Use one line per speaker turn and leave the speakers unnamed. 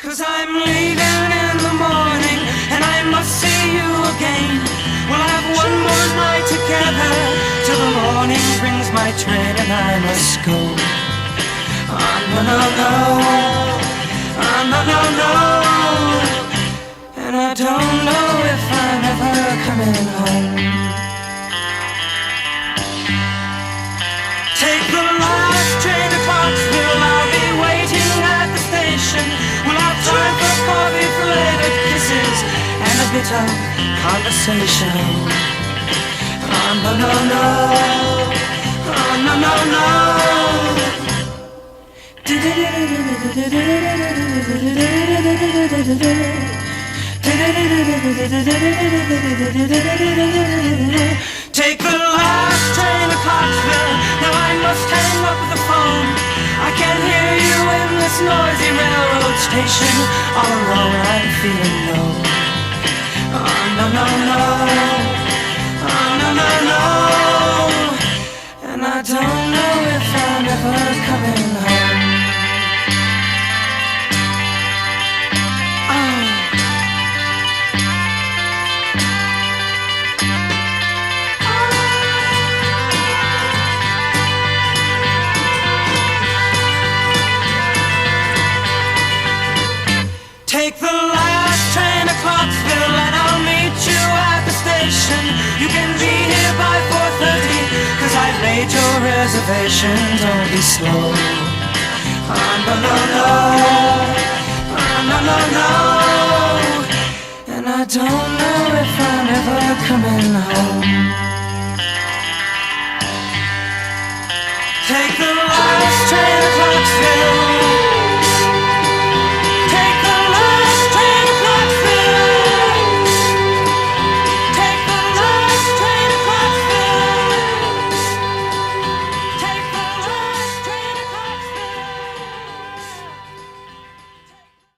'Cause I'm leaving in the morning and I must see you again. We'll have one more night together till the morning brings my train and I must go. Oh no no no, oh no no no, and I don't know if I'm ever coming home. Take the last train to Clarksville, I'll be waiting at the station. We'll have time for coffee, flavoured kisses, and a bit of conversation. Oh no no no, oh no no no. Take the last train to Clarksville, now I must hang up the phone. I can't hear you in this noisy railroad station. All alone I'm feeling low. Oh no no no, oh no no no, and I don't know if I'm ever coming home. Take the last train to Clarksville and I'll meet you at the station. You can be here by 4:30, 'cause I've made your reservation. Don't be slow. Oh no no no.